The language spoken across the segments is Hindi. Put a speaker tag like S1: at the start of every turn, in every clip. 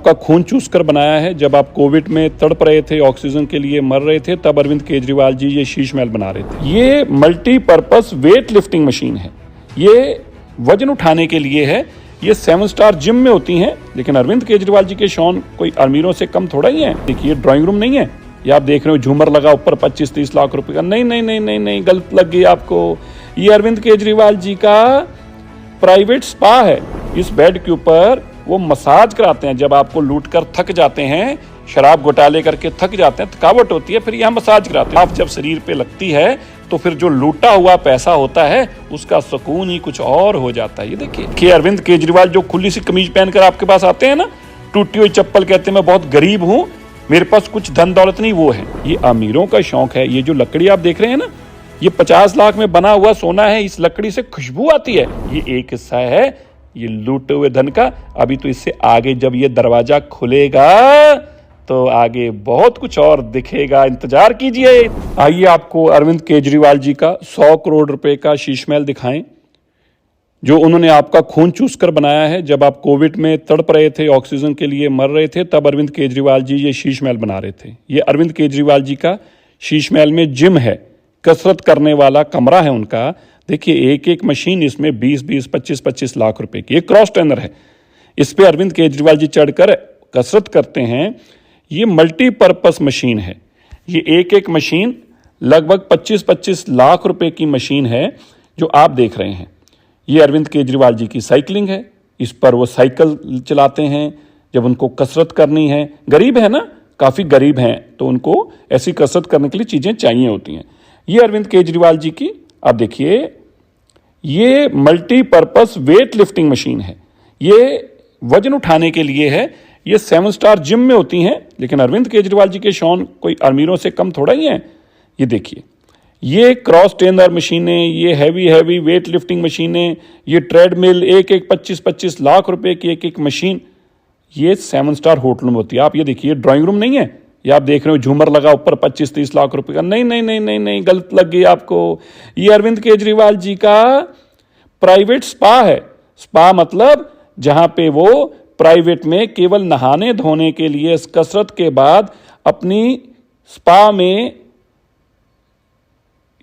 S1: आपका खून चूस कर बनाया है। जब आप कोविड में तड़प रहे थे, ऑक्सीजन के लिए मर रहे थे, तब अरविंद केजरीवाल जी ये शीश महल बना रहे थे। ये मल्टीपर्पस वेट लिफ्टिंग मशीन है। ये वजन उठाने के लिए है। ये 7 स्टार जिम में होती हैं, लेकिन अरविंद केजरीवाल जी के शौन कोई अमीरों से कम थोड़ा ही है। देखिए, ड्राइंग रूम नहीं है। ये आप देख रहे हो झूमर लगा ऊपर 25-30 लाख रुपए का। नहीं नहीं नहीं नहीं नहीं, गलत लग गई आपको। ये अरविंद केजरीवाल जी का प्राइवेट स्पा है। इस बेड के ऊपर वो मसाज कराते हैं। जब आपको लूट कर थक जाते हैं, शराब घोटाले करके थक जाते हैं, थकावट होती है, फिर यहाँ मसाज कराते हैं। आप जब शरीर पे लगती है तो फिर जो लूटा हुआ पैसा होता है उसका सुकून ही कुछ और हो जाता है। ये देखिए कि अरविंद केजरीवाल जो खुली सी कमीज पहनकर आपके पास आते हैं ना, टूटी हुई चप्पल, कहते हैं मैं बहुत गरीब हूँ, मेरे पास कुछ धन दौलत नहीं, वो है। ये अमीरों का शौक है। ये जो लकड़ी आप देख रहे हैं ना, ये 50 लाख में बना हुआ सोना है। इस लकड़ी से खुशबू आती है। ये एक हिस्सा है ये लूटे हुए धन का। अभी तो इससे आगे जब ये दरवाजा खुलेगा तो आगे बहुत कुछ और दिखेगा, इंतजार कीजिए। आइए आपको अरविंद केजरीवाल जी का 100 करोड़ रुपए का शीश महल दिखाएं, जो उन्होंने आपका खून चूस कर बनाया है। जब आप कोविड में तड़प रहे थे, ऑक्सीजन के लिए मर रहे थे, तब अरविंद केजरीवाल जी ये शीश महल बना रहे थे। ये अरविंद केजरीवाल जी का शीश महल में जिम है, कसरत करने वाला कमरा है उनका। देखिए, एक एक मशीन इसमें 20-20, 25-25 लाख रुपए की। एक क्रॉस ट्रेनर है, इस पे अरविंद केजरीवाल जी चढ़कर कसरत करते हैं। ये मल्टीपर्पस मशीन है। ये एक एक मशीन लगभग 25-25 लाख रुपए की मशीन है जो आप देख रहे हैं। ये अरविंद केजरीवाल जी की साइकिलिंग है। इस पर वो साइकिल चलाते हैं जब उनको कसरत करनी है। गरीब है ना, काफ़ी गरीब हैं, तो उनको ऐसी कसरत करने के लिए चीज़ें चाहिए होती हैं। ये अरविंद केजरीवाल जी की आप देखिए, ये मल्टीपर्पस वेट लिफ्टिंग मशीन है। ये वजन उठाने के लिए है। ये 7 स्टार जिम में होती हैं, लेकिन अरविंद केजरीवाल जी के शौन कोई अमीरों से कम थोड़ा ही है। ये देखिए, ये क्रॉस ट्रेनर मशीनें, ये हैवी वेट लिफ्टिंग मशीनें, ये ट्रेडमिल, एक एक 25-25 लाख रुपए की एक एक मशीन, ये 7 स्टार होटल में होती है। आप ये देखिए, ड्राइंग रूम नहीं है। ये आप देख रहे हो झूमर लगा ऊपर 25-30 लाख रुपए का। नहीं नहीं नहीं नहीं नहीं, गलत लग गई आपको। ये अरविंद केजरीवाल जी का प्राइवेट स्पा है। स्पा मतलब जहां पे वो प्राइवेट में केवल नहाने धोने के लिए, कसरत के बाद अपनी स्पा में,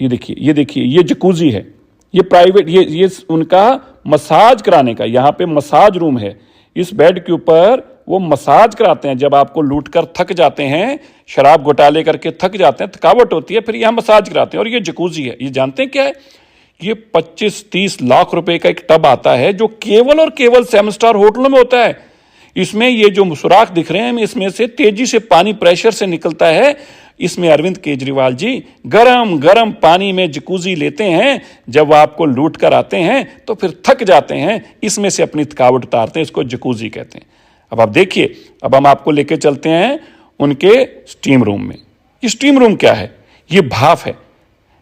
S1: ये देखिए ये जकूजी है। ये प्राइवेट, ये उनका मसाज कराने का, यहाँ पे मसाज रूम है। इस बेड के ऊपर वो मसाज कराते हैं। जब आपको लूट कर थक जाते हैं, शराब घोटाले करके थक जाते हैं, थकावट होती है, फिर यहाँ मसाज कराते हैं। और ये जकूजी है। ये जानते हैं क्या है? ये 25-30 लाख रुपए का एक टब आता है जो केवल और केवल 7 स्टार होटलों में होता है। इसमें ये जो सुराख दिख रहे हैं, इसमें से तेजी से पानी प्रेशर से निकलता है। इसमें अरविंद केजरीवाल जी गरम गरम पानी में जकूजी लेते हैं। जब वो आपको लूट कर आते हैं तो फिर थक जाते हैं, इसमें से अपनी थकावट उतारते हैं। इसको जकूजी कहते हैं। अब आप देखिए, अब हम आपको लेके चलते हैं उनके स्टीम रूम में। ये स्टीम रूम क्या है? ये भाप है।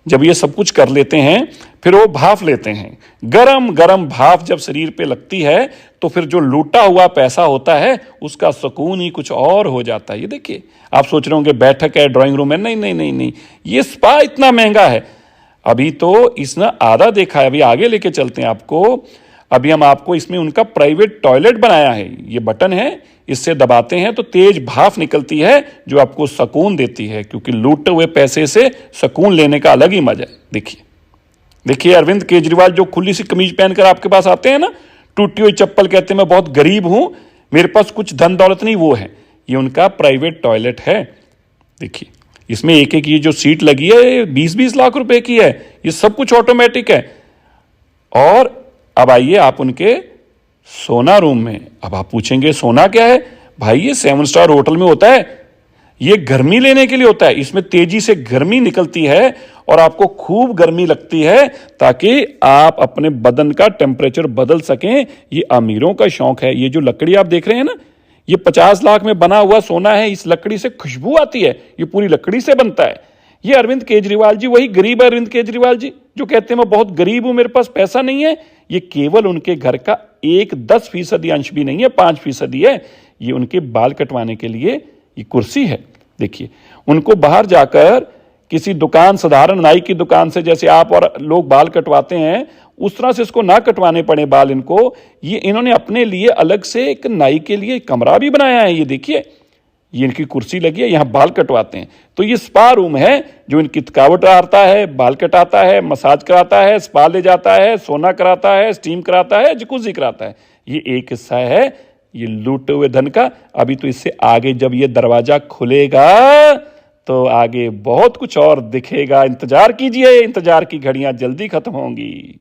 S1: जब ये सब कुछ कर लेते हैं, फिर वो भाप लेते हैं। गरम गरम भाप जब शरीर पे लगती है तो फिर जो लूटा हुआ पैसा होता है उसका सुकून ही कुछ और हो जाता है। ये देखिए, आप सोच रहे होंगे बैठक है, ड्राइंग रूम है। नहीं नहीं नहीं नहीं, ये स्पा इतना महंगा है। अभी तो इसने आधा देखा है, अभी आगे लेके चलते हैं आपको। अभी हम आपको इसमें उनका प्राइवेट टॉयलेट बनाया है। ये बटन है, इससे दबाते हैं तो तेज भाप निकलती है जो आपको सुकून देती है, क्योंकि लूटे हुए पैसे से सुकून लेने का अलग ही मजा है। देखिए अरविंद केजरीवाल जो खुली सी कमीज पहनकर आपके पास आते हैं ना, टूटी हुई चप्पल, कहते हैं मैं बहुत गरीब हूं, मेरे पास कुछ धन दौलत नहीं, वो है। ये उनका प्राइवेट टॉयलेट है। देखिए, इसमें एक एक ये जो सीट लगी है 20-20 लाख रुपए की है। ये सब कुछ ऑटोमेटिक है। और अब आइए आप उनके सोना रूम में। अब आप पूछेंगे सोना क्या है? भाई ये 7 स्टार होटल में होता है। ये गर्मी लेने के लिए होता है। इसमें तेजी से गर्मी निकलती है और आपको खूब गर्मी लगती है, ताकि आप अपने बदन का टेम्परेचर बदल सकें। ये अमीरों का शौक है। ये जो लकड़ी आप देख रहे हैं ना, ये 50 लाख में बना हुआ सोना है। इस लकड़ी से खुशबू आती है। ये पूरी लकड़ी से बनता है। ये अरविंद केजरीवाल जी, वही गरीब अरविंद केजरीवाल जी जो कहते हैं मैं बहुत गरीब हूं, मेरे पास पैसा नहीं है। ये केवल उनके घर का 10% अंश भी नहीं है, 5% है। ये उनके बाल कटवाने के लिए ये कुर्सी है। देखिए, उनको बाहर जाकर किसी दुकान, साधारण नाई की दुकान से जैसे आप और लोग बाल कटवाते हैं, उस तरह से इसको ना कटवाने पड़े बाल इनको, ये इन्होंने अपने लिए अलग से एक नाई के लिए कमरा भी बनाया है। ये देखिए, ये इनकी कुर्सी लगी है, यहाँ बाल कटवाते हैं। तो ये स्पा रूम है जो इनकी थकावट हटाता है, बाल कटाता है, मसाज कराता है, स्पा ले जाता है, सोना कराता है, स्टीम कराता है, जकूजी कराता है। ये एक हिस्सा है ये लूटे हुए धन का। अभी तो इससे आगे जब ये दरवाजा खुलेगा तो आगे बहुत कुछ और दिखेगा। इंतजार कीजिए, इंतजार की घड़ियां जल्दी खत्म होंगी।